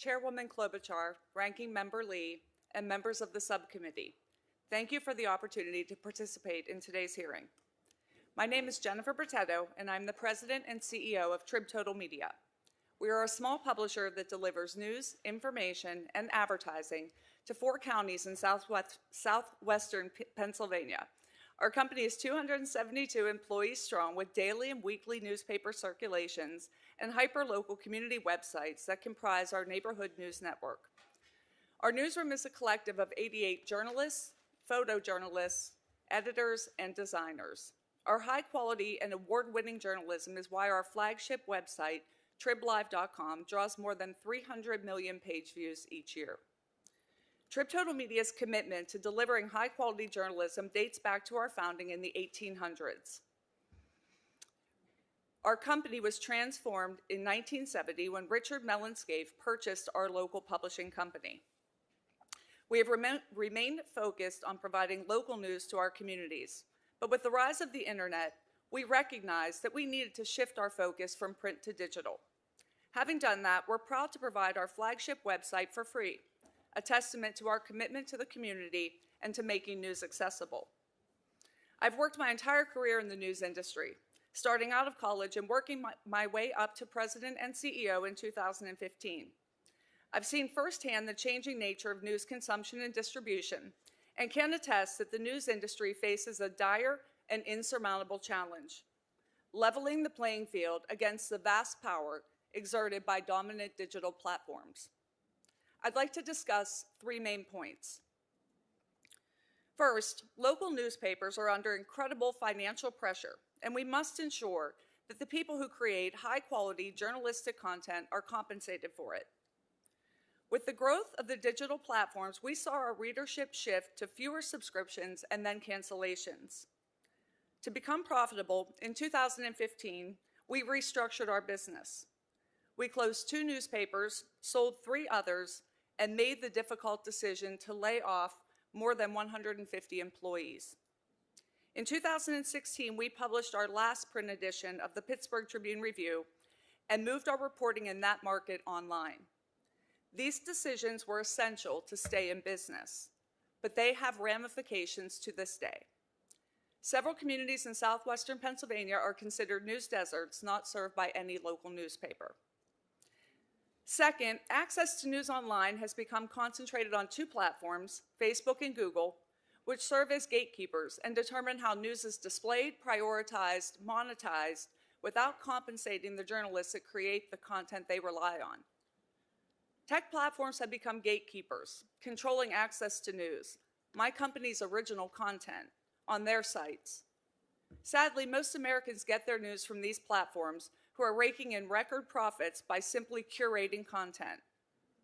Chairwoman Klobuchar, Ranking Member Lee, and members of the subcommittee. Thank you for the opportunity to participate in today's hearing. My name is Jennifer Bertetto, and I'm the President and CEO of Trib Total Media. We are a small publisher that delivers news, information, and advertising to 4 counties in southwestern Pennsylvania. Our company is 272 employees strong with daily and weekly newspaper circulations and hyper-local community websites that comprise our neighborhood news network. Our newsroom is a collective of 88 journalists, photojournalists, editors, and designers. Our high-quality and award-winning journalism is why our flagship website, triblive.com, draws more than 300 million page views each year. Trib Total Media's commitment to delivering high-quality journalism dates back to our founding in the 1800s. Our company was transformed in 1970 when Richard Mellon-Scaife purchased our local publishing company. We have remained focused on providing local news to our communities, but with the rise of the internet, we recognized that we needed to shift our focus from print to digital. Having done that, we're proud to provide our flagship website for free, a testament to our commitment to the community and to making news accessible. I've worked my entire career in the news industry, starting out of college and working my way up to president and CEO in 2015. I've seen firsthand the changing nature of news consumption and distribution, and can attest that the news industry faces a dire and insurmountable challenge: leveling the playing field against the vast power exerted by dominant digital platforms. I'd like to discuss 3 main points. First, local newspapers are under incredible financial pressure, and we must ensure that the people who create high-quality journalistic content are compensated for it. With the growth of the digital platforms, we saw our readership shift to fewer subscriptions and then cancellations. To become profitable, in 2015, we restructured our business. We closed 2 newspapers, sold 3 others, and made the difficult decision to lay off more than 150 employees. In 2016, we published our last print edition of the Pittsburgh Tribune-Review and moved our reporting in that market online. These decisions were essential to stay in business, but they have ramifications to this day. Several communities in southwestern Pennsylvania are considered news deserts, not served by any local newspaper. Second, access to news online has become concentrated on 2 platforms, Facebook and Google, which serve as gatekeepers and determine how news is displayed, prioritized, monetized, without compensating the journalists that create the content they rely on. Tech platforms have become gatekeepers, controlling access to news, my company's original content, on their sites. Sadly, most Americans get their news from these platforms, who are raking in record profits by simply curating content,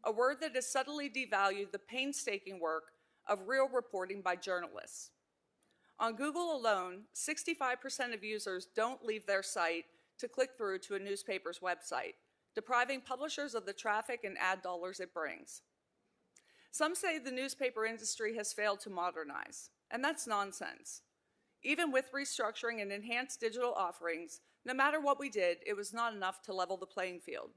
a word that has subtly devalued the painstaking work of real reporting by journalists. On Google alone, 65% of users don't leave their site to click through to a newspaper's website, depriving publishers of the traffic and ad dollars it brings. Some say the newspaper industry has failed to modernize, and that's nonsense. Even with restructuring and enhanced digital offerings, no matter what we did, it was not enough to level the playing field.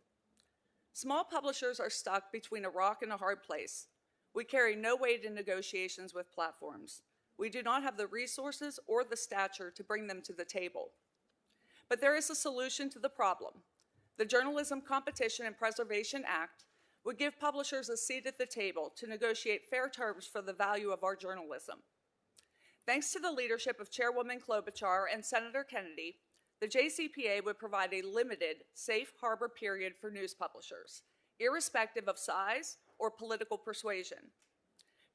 Small publishers are stuck between a rock and a hard place. We carry no weight in negotiations with platforms. We do not have the resources or the stature to bring them to the table. But there is a solution to the problem. The Journalism Competition and Preservation Act would give publishers a seat at the table to negotiate fair terms for the value of our journalism. Thanks to the leadership of Chairwoman Klobuchar and Senator Kennedy, the JCPA would provide a limited, safe harbor period for news publishers, irrespective of size or political persuasion,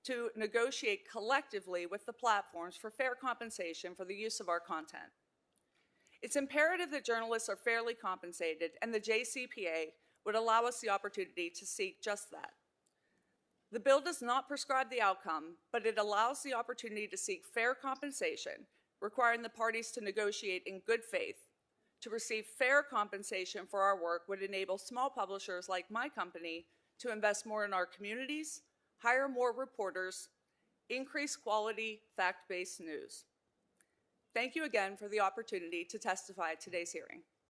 to negotiate collectively with the platforms for fair compensation for the use of our content. It's imperative that journalists are fairly compensated, and the JCPA would allow us the opportunity to seek just that. The bill does not prescribe the outcome, but it allows the opportunity to seek fair compensation, requiring the parties to negotiate in good faith. To receive fair compensation for our work would enable small publishers like my company to invest more in our communities, hire more reporters, increase quality, fact-based news. Thank you again for the opportunity to testify at today's hearing.